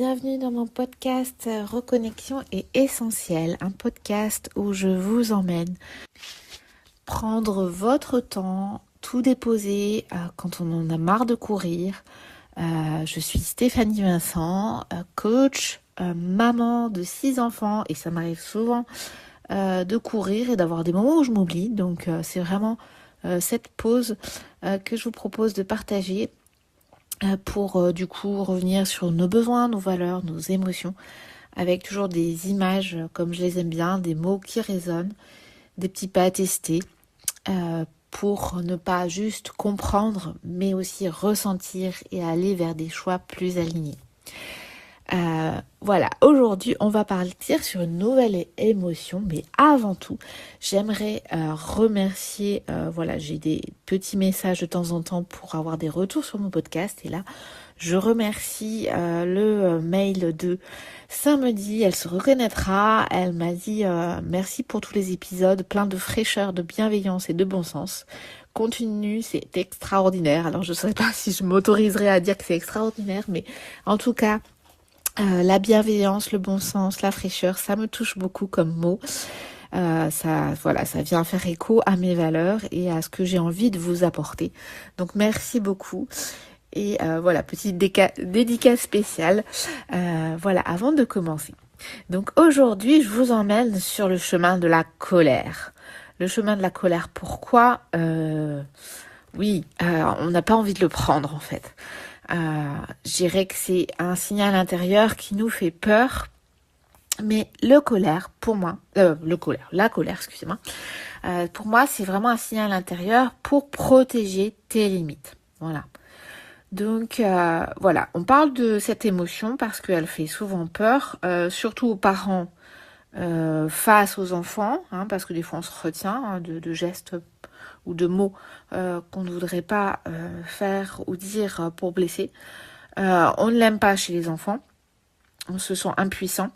bienvenue dans mon podcast Reconnexion est essentielle, un podcast où je vous emmène prendre votre temps, tout déposer quand on en a marre de courir. Je suis Stéphanie Vincent, coach, maman de 6 enfants et ça m'arrive souvent de courir et d'avoir des moments où je m'oublie. Donc c'est vraiment cette pause que je vous propose de partager pour du coup revenir sur nos besoins, nos valeurs, nos émotions, avec toujours des images comme je les aime bien, des mots qui résonnent, des petits pas à tester, pour ne pas juste comprendre, mais aussi ressentir et aller vers des choix plus alignés. Voilà, aujourd'hui on va partir sur une nouvelle émotion, mais avant tout j'aimerais remercier, j'ai des petits messages de temps en temps pour avoir des retours sur mon podcast et là je remercie le mail de samedi, elle se reconnaîtra, elle m'a dit merci pour tous les épisodes, plein de fraîcheur, de bienveillance et de bon sens. Continue, c'est extraordinaire. Alors je ne sais pas si je m'autoriserai à dire que c'est extraordinaire, mais en tout cas la bienveillance, le bon sens, la fraîcheur, ça me touche beaucoup comme mot. Ça vient faire écho à mes valeurs et à ce que j'ai envie de vous apporter. Donc merci beaucoup. Et petite dédicace spéciale. Avant de commencer. Donc aujourd'hui, je vous emmène sur le chemin de la colère. Le chemin de la colère, pourquoi on n'a pas envie de le prendre en fait. Je dirais que c'est un signal intérieur qui nous fait peur. Mais la colère, pour moi, c'est vraiment un signal intérieur pour protéger tes limites. Voilà. Donc, on parle de cette émotion parce qu'elle fait souvent peur, surtout aux parents face aux enfants, parce que des fois on se retient de gestes ou de mots qu'on ne voudrait pas faire ou dire pour blesser. On ne l'aime pas chez les enfants, on se sent impuissant,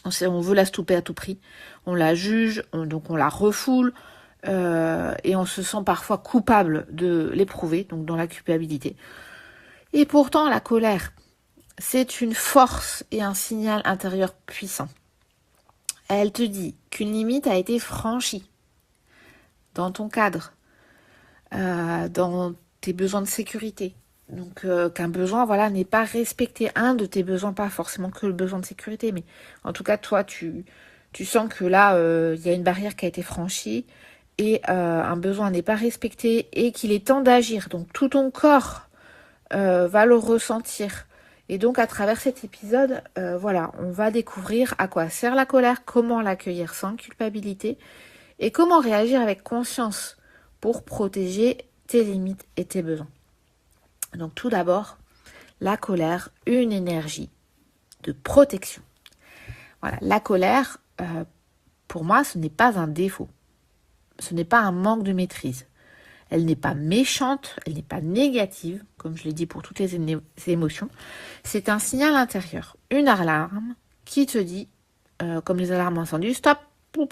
on veut la stopper à tout prix, on la juge, donc on la refoule et on se sent parfois coupable de l'éprouver, donc dans la culpabilité. Et pourtant la colère, c'est une force et un signal intérieur puissant. Elle te dit qu'une limite a été franchie dans ton cadre, dans tes besoins de sécurité. Donc qu'un besoin n'est pas respecté. Un de tes besoins, pas forcément que le besoin de sécurité, mais en tout cas toi tu sens que là il y a une barrière qui a été franchie et un besoin n'est pas respecté et qu'il est temps d'agir. Donc tout ton corps va le ressentir. Et donc à travers cet épisode, on va découvrir à quoi sert la colère, comment l'accueillir sans culpabilité et comment réagir avec conscience pour protéger tes limites et tes besoins. Donc tout d'abord, la colère, une énergie de protection. Voilà, la colère, pour moi, ce n'est pas un défaut. Ce n'est pas un manque de maîtrise. Elle n'est pas méchante, elle n'est pas négative, comme je l'ai dit pour toutes les émotions. C'est un signal intérieur, une alarme qui te dit, comme les alarmes incendies, stop,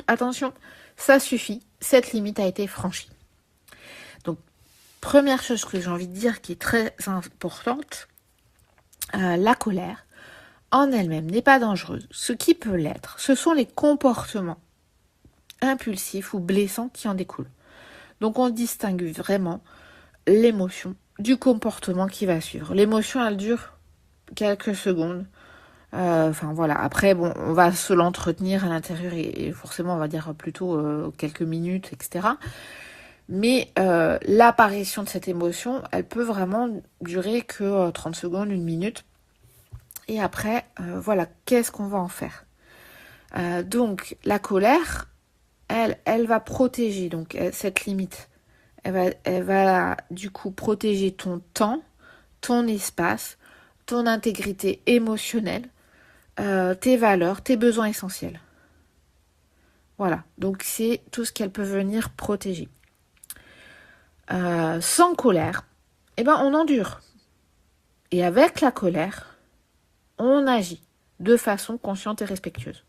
attention, ça suffit, cette limite a été franchie. Donc, première chose que j'ai envie de dire qui est très importante, la colère en elle-même n'est pas dangereuse. Ce qui peut l'être, ce sont les comportements impulsifs ou blessants qui en découlent. Donc on distingue vraiment l'émotion du comportement qui va suivre. L'émotion, elle dure quelques secondes. Après, on va se l'entretenir à l'intérieur et forcément, on va dire plutôt quelques minutes, etc. Mais l'apparition de cette émotion, elle peut vraiment durer que 30 secondes, une minute. Et après, qu'est-ce qu'on va en faire ? Donc, la colère, elle va protéger donc cette limite. Elle va du coup protéger ton temps, ton espace, ton intégrité émotionnelle, tes valeurs, tes besoins essentiels. Voilà, donc c'est tout ce qu'elle peut venir protéger. Sans colère, on endure. Et avec la colère, on agit de façon consciente et respectueuse.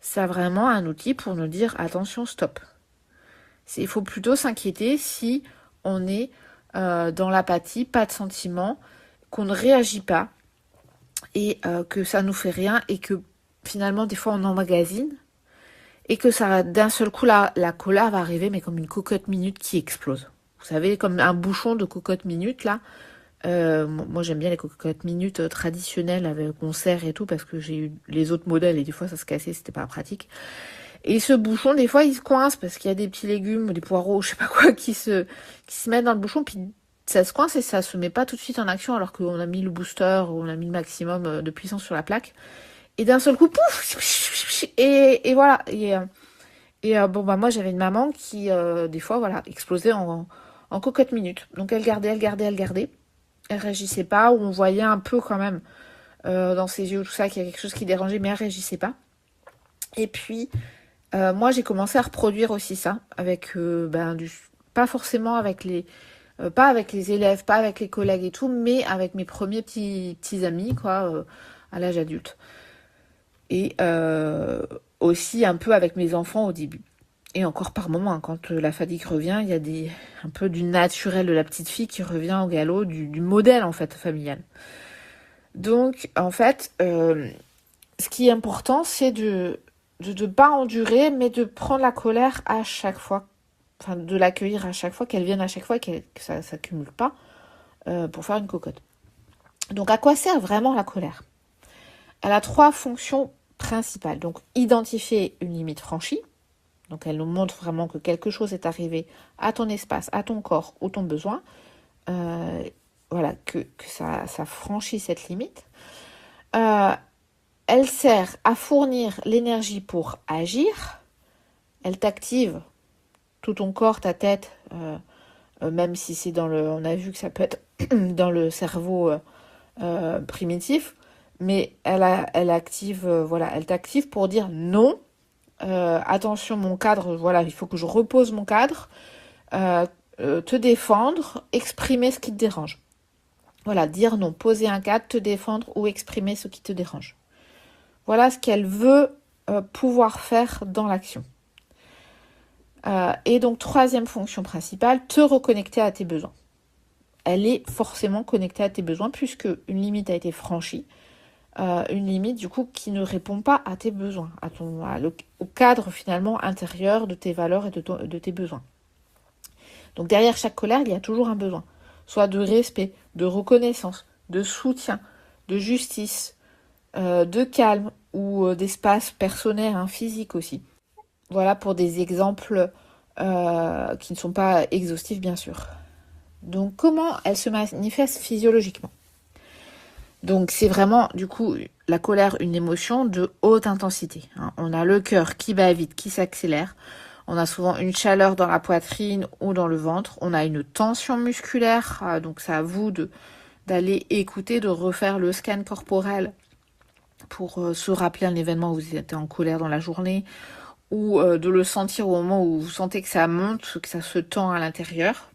C'est vraiment un outil pour nous dire attention, stop. Il faut plutôt s'inquiéter si on est dans l'apathie, pas de sentiment, qu'on ne réagit pas et que ça nous fait rien et que finalement des fois on emmagasine et que ça d'un seul coup la colère va arriver mais comme une cocotte minute qui explose. Vous savez, comme un bouchon de cocotte minute là. Moi j'aime bien les cocottes minutes traditionnelles avec concert et tout parce que j'ai eu les autres modèles et des fois ça se cassait, c'était pas pratique. Et ce bouchon des fois il se coince parce qu'il y a des petits légumes, des poireaux, je sais pas quoi qui se mettent dans le bouchon puis ça se coince et ça se met pas tout de suite en action alors qu'on a mis le booster, on a mis le maximum de puissance sur la plaque. Et d'un seul coup, pouf, et voilà. Bon bah moi j'avais une maman qui des fois voilà explosait en cocotte minute. Donc elle gardait, elle gardait, elle gardait. Elle réagissait pas, ou on voyait un peu quand même dans ses yeux tout ça qu'il y a quelque chose qui dérangeait, mais elle réagissait pas. Et puis moi j'ai commencé à reproduire aussi ça avec pas forcément avec pas avec les élèves, pas avec les collègues et tout, mais avec mes premiers petits amis quoi à l'âge adulte. Et aussi un peu avec mes enfants au début. Et encore par moment, hein, quand la fatigue revient, il y a un peu du naturel de la petite fille qui revient au galop, du modèle en fait familial. Donc en fait, ce qui est important, c'est de ne pas endurer, mais de prendre la colère à chaque fois, enfin de l'accueillir à chaque fois, qu'elle vienne à chaque fois, que ça ne s'accumule pas pour faire une cocotte. Donc à quoi sert vraiment la colère? Elle a 3 fonctions principales. Donc identifier une limite franchie. Donc elle nous montre vraiment que quelque chose est arrivé à ton espace, à ton corps ou ton besoin. Voilà, que ça franchit cette limite. Elle sert à fournir l'énergie pour agir. Elle t'active tout ton corps, ta tête, même si c'est on a vu que ça peut être dans le cerveau primitif, mais elle active, voilà, elle t'active pour dire non. Attention, mon cadre, voilà, il faut que je repose mon cadre, te défendre, exprimer ce qui te dérange. Voilà, dire non, poser un cadre, te défendre ou exprimer ce qui te dérange. Voilà ce qu'elle veut pouvoir faire dans l'action. Et donc, 3e fonction principale, te reconnecter à tes besoins. Elle est forcément connectée à tes besoins puisque une limite a été franchie. Une limite du coup qui ne répond pas à tes besoins, au cadre finalement intérieur de tes valeurs et de tes besoins. Donc derrière chaque colère, il y a toujours un besoin, soit de respect, de reconnaissance, de soutien, de justice, de calme ou d'espace personnel, hein, physique aussi. Voilà pour des exemples qui ne sont pas exhaustifs bien sûr. Donc comment elle se manifeste physiologiquement? Donc c'est vraiment du coup la colère, une émotion de haute intensité. Hein. On a le cœur qui bat vite, qui s'accélère. On a souvent une chaleur dans la poitrine ou dans le ventre. On a une tension musculaire. Donc c'est à vous d'aller écouter, de refaire le scan corporel pour se rappeler un événement où vous étiez en colère dans la journée ou de le sentir au moment où vous sentez que ça monte, que ça se tend à l'intérieur.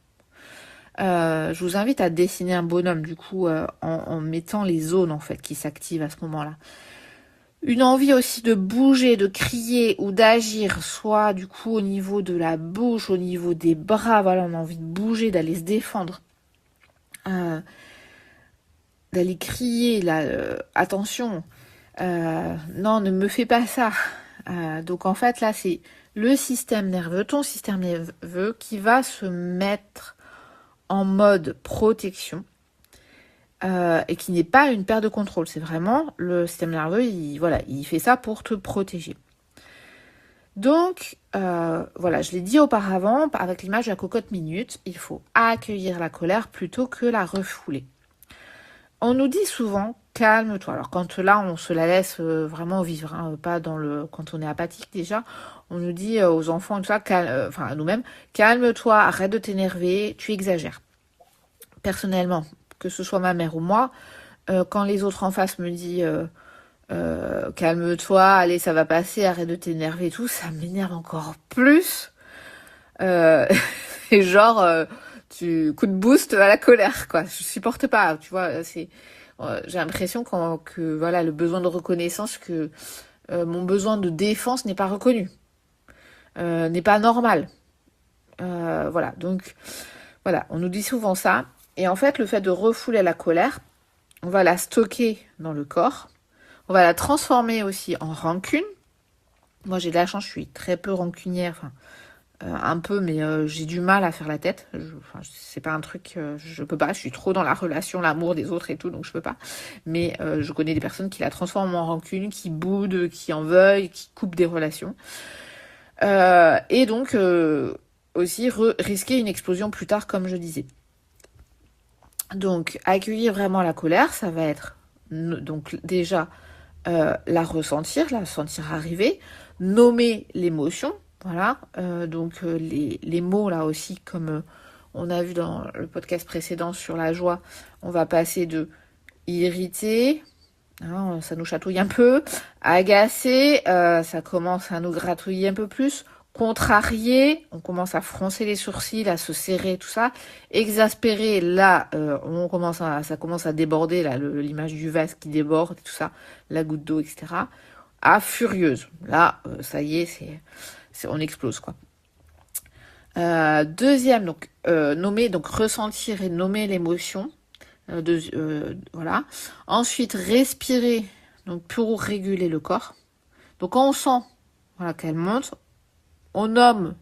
Je vous invite à dessiner un bonhomme du coup en mettant les zones en fait qui s'activent à ce moment-là. Une envie aussi de bouger, de crier ou d'agir, soit du coup au niveau de la bouche, au niveau des bras, voilà, on a envie de bouger, d'aller se défendre, d'aller crier, là, attention, non, ne me fais pas ça. Donc en fait là c'est le système nerveux, ton système nerveux qui va se mettre en mode protection et qui n'est pas une perte de contrôle. C'est vraiment le système nerveux, il fait ça pour te protéger. Donc, voilà, je l'ai dit auparavant, avec l'image de la cocotte minute, il faut accueillir la colère plutôt que la refouler. On nous dit souvent, calme-toi. Alors quand là, on se la laisse vraiment vivre, hein, pas quand on est apathique déjà, on nous dit aux enfants et tout ça, enfin à nous-mêmes, calme-toi, arrête de t'énerver, tu exagères. Personnellement, que ce soit ma mère ou moi, quand les autres en face me disent calme-toi, allez, ça va passer, arrête de t'énerver et tout, ça m'énerve encore plus. Et genre, coup de boost à la colère, quoi. Je supporte pas, tu vois. J'ai l'impression que voilà, le besoin de reconnaissance, que mon besoin de défense n'est pas reconnu, n'est pas normal. Voilà, donc voilà, on nous dit souvent ça. Et en fait, le fait de refouler la colère, on va la stocker dans le corps. On va la transformer aussi en rancune. Moi, j'ai de la chance, je suis très peu rancunière, enfin, un peu, mais j'ai du mal à faire la tête. C'est pas un truc, je peux pas, je suis trop dans la relation, l'amour des autres et tout, donc je peux pas. Mais je connais des personnes qui la transforment en rancune, qui boudent, qui en veuillent, qui coupent des relations. Et donc, aussi risquer une explosion plus tard, comme je disais. Donc, accueillir vraiment la colère, ça va être donc déjà la ressentir, la sentir arriver, nommer l'émotion, voilà. Donc les mots là aussi, comme on a vu dans le podcast précédent sur la joie, on va passer de irrité, hein, ça nous chatouille un peu, agacé, ça commence à nous gratouiller un peu plus, contrarié, on commence à froncer les sourcils, à se serrer, tout ça, exaspéré, là, ça commence à déborder, là, l'image du vase qui déborde, tout ça, la goutte d'eau, etc. À furieuse, là, ça y est, on explose, quoi. Deuxième, donc, nommer, donc ressentir et nommer l'émotion, voilà. Ensuite, respirer, donc pour réguler le corps. Donc quand on sent, voilà, qu'elle monte, on nomme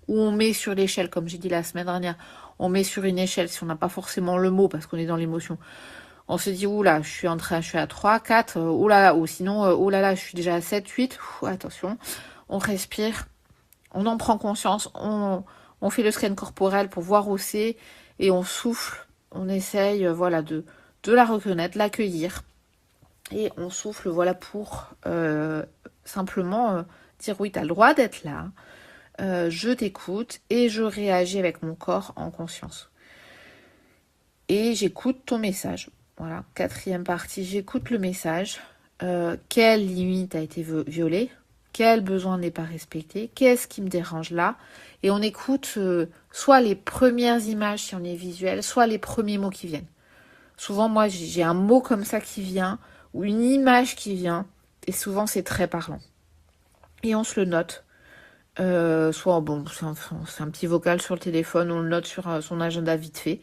ou on met sur l'échelle, comme j'ai dit la semaine dernière, on met sur une échelle si on n'a pas forcément le mot parce qu'on est dans l'émotion. On se dit, oula, je suis à 3, 4, oulala, ou sinon, oulala, je suis déjà à 7, 8, attention. On respire, on en prend conscience, on fait le scan corporel pour voir où c'est et on souffle, on essaye, voilà, de la reconnaître, l'accueillir. Et on souffle, voilà, pour simplement dire oui, tu as le droit d'être là, je t'écoute et je réagis avec mon corps en conscience. Et j'écoute ton message. Voilà, 4e partie, j'écoute le message. Quelle limite a été violée? Quel besoin n'est pas respecté? Qu'est-ce qui me dérange là? Et on écoute soit les premières images si on est visuel, soit les premiers mots qui viennent. Souvent, moi, j'ai un mot comme ça qui vient, ou une image qui vient, et souvent, c'est très parlant. Et on se le note. Soit, bon, c'est un petit vocal sur le téléphone, on le note sur son agenda vite fait.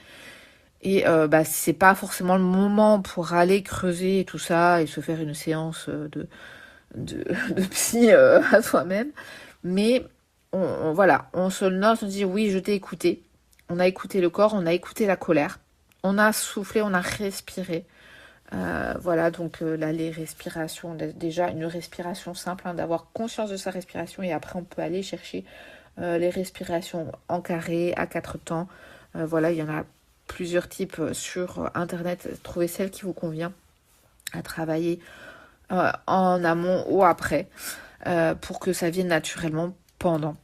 Et c'est pas forcément le moment pour aller creuser et tout ça, et se faire une séance de psy à soi-même. Mais voilà, on se le note, on dit oui, je t'ai écouté. On a écouté le corps, on a écouté la colère. On a soufflé, on a respiré. Voilà, donc là, les respirations, déjà une respiration simple, hein, d'avoir conscience de sa respiration et après on peut aller chercher les respirations en carré, à 4 temps. Voilà, il y en a plusieurs types sur internet, trouvez celle qui vous convient à travailler en amont ou après pour que ça vienne naturellement pendant.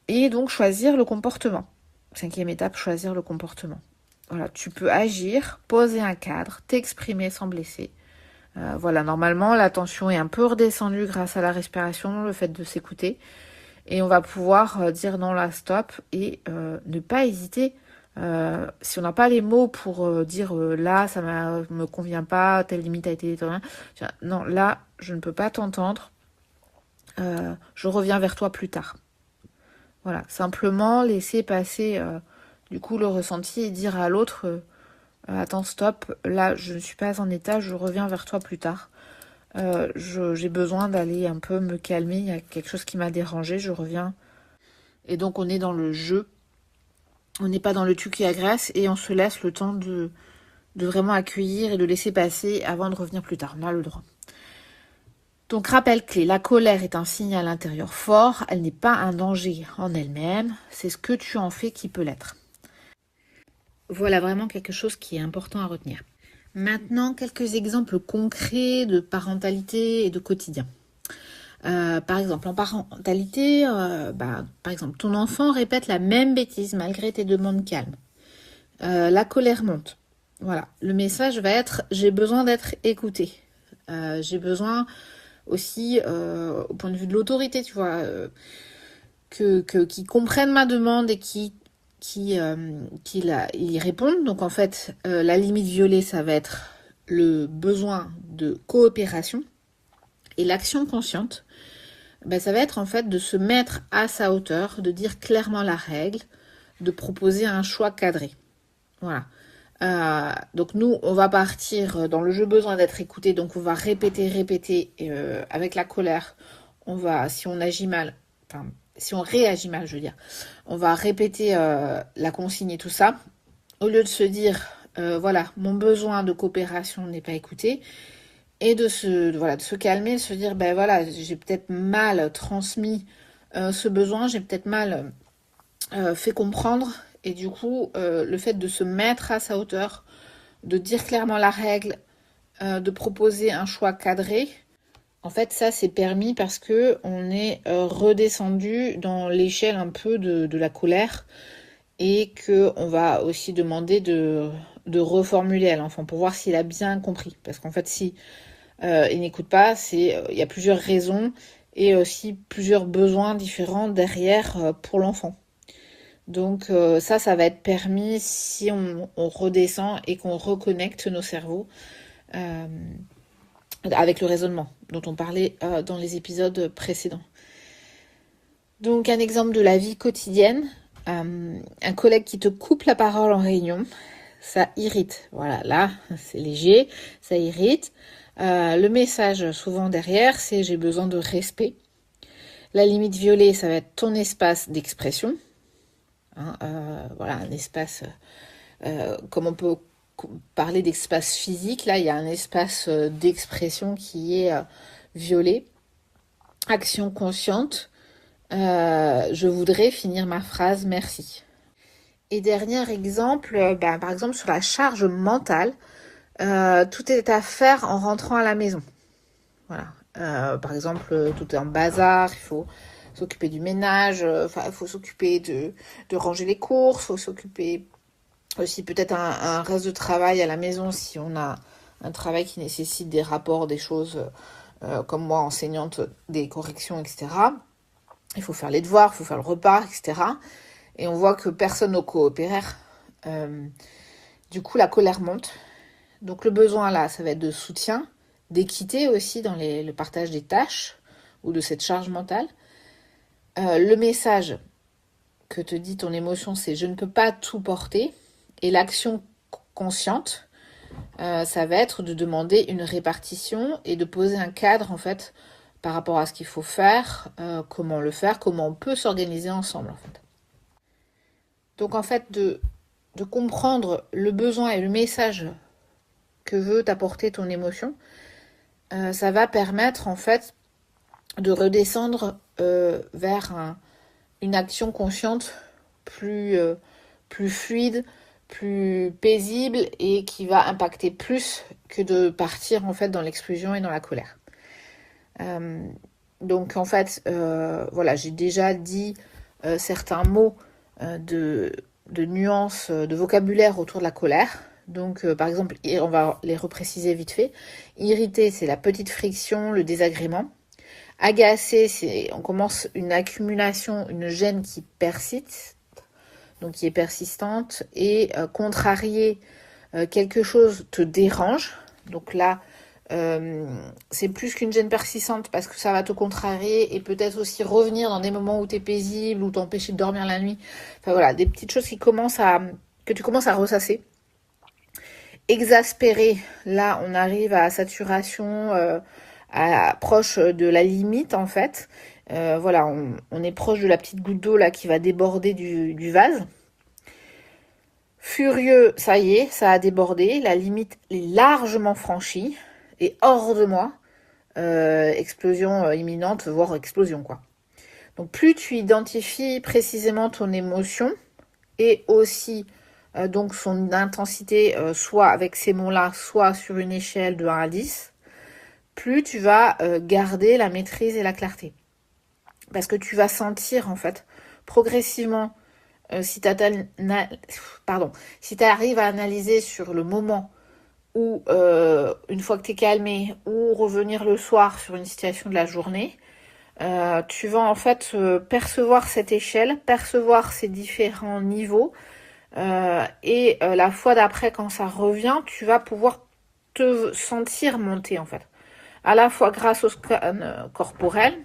Et donc choisir le comportement. 5e étape, choisir le comportement. Voilà, tu peux agir, poser un cadre, t'exprimer sans blesser. Voilà, normalement, la tension est un peu redescendue grâce à la respiration, le fait de s'écouter. Et on va pouvoir dire non, là, stop, et ne pas hésiter. Si on n'a pas les mots pour dire là, ça me convient pas, telle limite a été déterminée. Non, là, je ne peux pas t'entendre. Je reviens vers toi plus tard. Voilà, simplement laisser passer du coup le ressenti et dire à l'autre attends, stop, là je ne suis pas en état, je reviens vers toi plus tard. J'ai besoin d'aller un peu me calmer, il y a quelque chose qui m'a dérangé, je reviens. Et donc on est dans le jeu, on n'est pas dans le tu qui agresse et on se laisse le temps de vraiment accueillir et de laisser passer avant de revenir plus tard, on a le droit. Donc rappel clé, la colère est un signal intérieur fort, elle n'est pas un danger en elle-même, c'est ce que tu en fais qui peut l'être. Voilà vraiment quelque chose qui est important à retenir. Maintenant, quelques exemples concrets de parentalité et de quotidien. Par exemple, en parentalité, par exemple, ton enfant répète la même bêtise malgré tes demandes calmes. La colère monte. Voilà, le message va être « j'ai besoin d'être écouté ». J'ai besoin aussi, au point de vue de l'autorité, tu vois, qu'ils comprennent ma demande et qui y répondent. Donc en fait, la limite violée, ça va être le besoin de coopération. Et l'action consciente, ça va être en fait de se mettre à sa hauteur, de dire clairement la règle, de proposer un choix cadré. Voilà. Donc nous, on va partir dans le jeu besoin d'être écouté, donc on va répéter, avec la colère, si on agit mal, enfin, si on réagit mal, je veux dire, on va répéter la consigne et tout ça, au lieu de se dire, voilà, mon besoin de coopération n'est pas écouté, et de se calmer, de se dire, ben voilà, j'ai peut-être mal transmis ce besoin, j'ai peut-être mal fait comprendre, et du coup, le fait de se mettre à sa hauteur, de dire clairement la règle, de proposer un choix cadré, en fait, ça, c'est permis parce que on est redescendu dans l'échelle un peu de la colère et que on va aussi demander de reformuler à l'enfant pour voir s'il a bien compris. Parce qu'en fait, si il n'écoute pas, il y a plusieurs raisons et aussi plusieurs besoins différents derrière pour l'enfant. Donc ça va être permis si on redescend et qu'on reconnecte nos cerveaux avec le raisonnement dont on parlait dans les épisodes précédents. Donc un exemple de la vie quotidienne, un collègue qui te coupe la parole en réunion, ça irrite. Voilà, là, c'est léger, ça irrite. Le message souvent derrière, c'est j'ai besoin de respect. La limite violée, ça va être ton espace d'expression. Voilà, un espace, comme on peut parler d'espace physique, là, il y a un espace d'expression qui est violé. Action consciente. Je voudrais finir ma phrase, merci. Et dernier exemple, par exemple sur la charge mentale, tout est à faire en rentrant à la maison. Voilà. Par exemple, tout est en bazar, il faut s'occuper du ménage, il faut s'occuper de ranger les courses, il faut s'occuper aussi peut-être un reste de travail à la maison si on a un travail qui nécessite des rapports, des choses comme moi, enseignante, des corrections, etc. Il faut faire les devoirs, il faut faire le repas, etc. Et on voit que personne ne coopère. Du coup, la colère monte. Donc le besoin là, ça va être de soutien, d'équité aussi dans le partage des tâches ou de cette charge mentale. Le message que te dit ton émotion, c'est je ne peux pas tout porter. Et l'action consciente, ça va être de demander une répartition et de poser un cadre en fait par rapport à ce qu'il faut faire, comment le faire, comment on peut s'organiser ensemble en fait. Donc en fait de comprendre le besoin et le message que veut t'apporter ton émotion, ça va permettre en fait de redescendre vers une action consciente plus fluide, plus paisible et qui va impacter plus que de partir en fait dans l'exclusion et dans la colère. Donc en fait, voilà, j'ai déjà dit certains mots de nuances, de vocabulaire autour de la colère. Donc par exemple, on va les repréciser vite fait. Irrité, c'est la petite friction, le désagrément. Agacé, on commence une accumulation, une gêne qui persiste, donc qui est persistante. Et contrarié, quelque chose te dérange. Donc là, c'est plus qu'une gêne persistante parce que ça va te contrarier et peut-être aussi revenir dans des moments où tu es paisible, ou t'empêcher de dormir la nuit. Enfin voilà, des petites choses que tu commences à ressasser. Exaspéré, là on arrive à saturation, proche de la limite en fait. Voilà, on est proche de la petite goutte d'eau là qui va déborder du vase. Furieux, ça y est, ça a débordé, la limite est largement franchie et hors de moi. Explosion imminente, voire explosion quoi. Donc plus tu identifies précisément ton émotion et aussi donc son intensité, soit avec ces mots-là, soit sur une échelle de 1 à 10, plus tu vas garder la maîtrise et la clarté. Parce que tu vas sentir en fait progressivement, si tu arrives à analyser sur le moment ou une fois que tu es calmé, ou revenir le soir sur une situation de la journée, tu vas en fait percevoir cette échelle, percevoir ces différents niveaux, et la fois d'après quand ça revient, tu vas pouvoir te sentir monter en fait. À la fois grâce au scan corporel,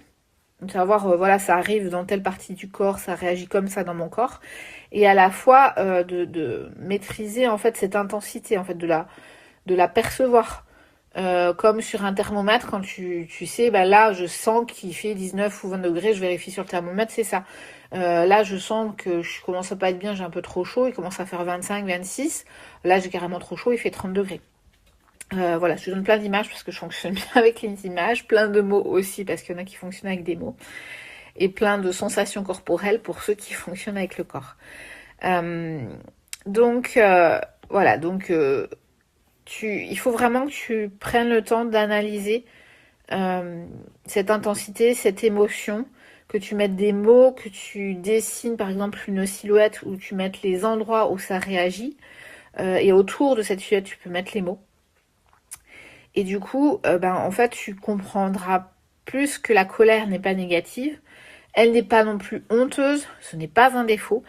de savoir, voilà, ça arrive dans telle partie du corps, ça réagit comme ça dans mon corps, et à la fois de maîtriser en fait cette intensité, en fait, de la percevoir. Comme sur un thermomètre, quand tu sais, bah là, je sens qu'il fait 19 ou 20 degrés, je vérifie sur le thermomètre, c'est ça. Là, je sens que je commence à pas être bien, j'ai un peu trop chaud, il commence à faire 25, 26. Là, j'ai carrément trop chaud, il fait 30 degrés. Voilà, je te donne plein d'images parce que je fonctionne bien avec les images, plein de mots aussi parce qu'il y en a qui fonctionnent avec des mots, et plein de sensations corporelles pour ceux qui fonctionnent avec le corps. Donc, voilà, donc il faut vraiment que tu prennes le temps d'analyser cette intensité, cette émotion, que tu mettes des mots, que tu dessines par exemple une silhouette où tu mettes les endroits où ça réagit, et autour de cette silhouette tu peux mettre les mots. Et du coup, en fait, tu comprendras plus que la colère n'est pas négative, elle n'est pas non plus honteuse, ce n'est pas un défaut,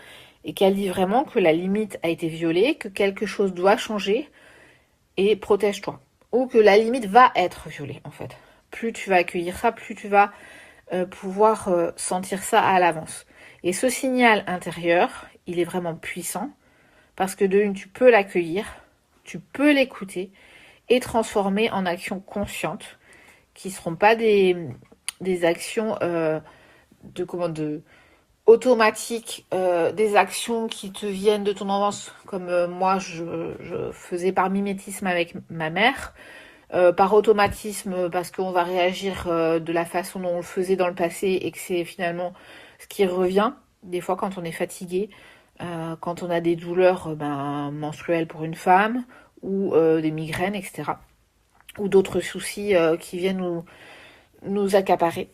et qu'elle dit vraiment que la limite a été violée, que quelque chose doit changer, et protège-toi. Ou que la limite va être violée, en fait. Plus tu vas accueillir ça, plus tu vas pouvoir sentir ça à l'avance. Et ce signal intérieur, il est vraiment puissant, parce que de une, tu peux l'accueillir, tu peux l'écouter, et transformer en actions conscientes, qui ne seront pas des actions automatiques, des actions qui te viennent de ton enfance, comme moi je faisais par mimétisme avec ma mère, par automatisme parce qu'on va réagir de la façon dont on le faisait dans le passé et que c'est finalement ce qui revient des fois quand on est fatigué, quand on a des douleurs menstruelles pour une femme ou des migraines, etc. Ou d'autres soucis qui viennent nous accaparer.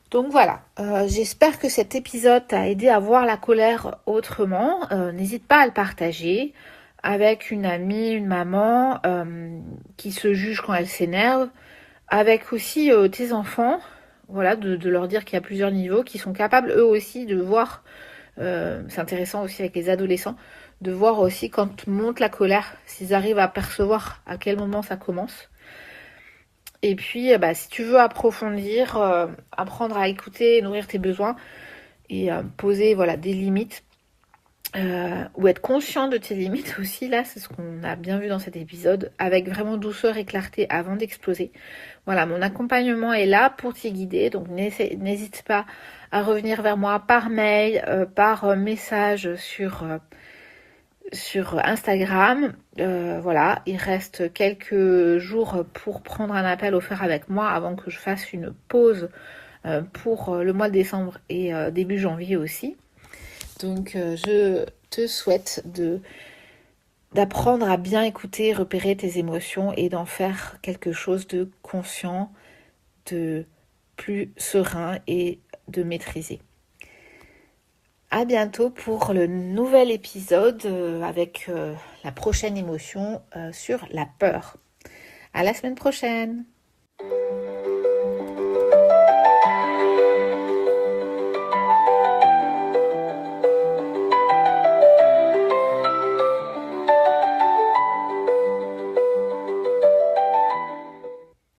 Donc voilà, j'espère que cet épisode t'a aidé à voir la colère autrement. N'hésite pas à le partager avec une amie, une maman qui se juge quand elle s'énerve, avec aussi tes enfants, voilà, de leur dire qu'il y a plusieurs niveaux, qui sont capables eux aussi de voir, c'est intéressant aussi avec les adolescents, de voir aussi quand monte la colère, s'ils arrivent à percevoir à quel moment ça commence. Et puis, si tu veux approfondir, apprendre à écouter, nourrir tes besoins et poser voilà, des limites, ou être conscient de tes limites aussi, là, c'est ce qu'on a bien vu dans cet épisode, avec vraiment douceur et clarté avant d'exploser. Voilà, mon accompagnement est là pour t'y guider, donc n'hésite pas à revenir vers moi par mail, par message sur Instagram. Voilà, il reste quelques jours pour prendre un appel offert avec moi avant que je fasse une pause pour le mois de décembre et début janvier aussi. Donc je te souhaite d'apprendre à bien écouter, repérer tes émotions et d'en faire quelque chose de conscient, de plus serein et de maîtrisé. À bientôt pour le nouvel épisode avec la prochaine émotion sur la peur. À la semaine prochaine.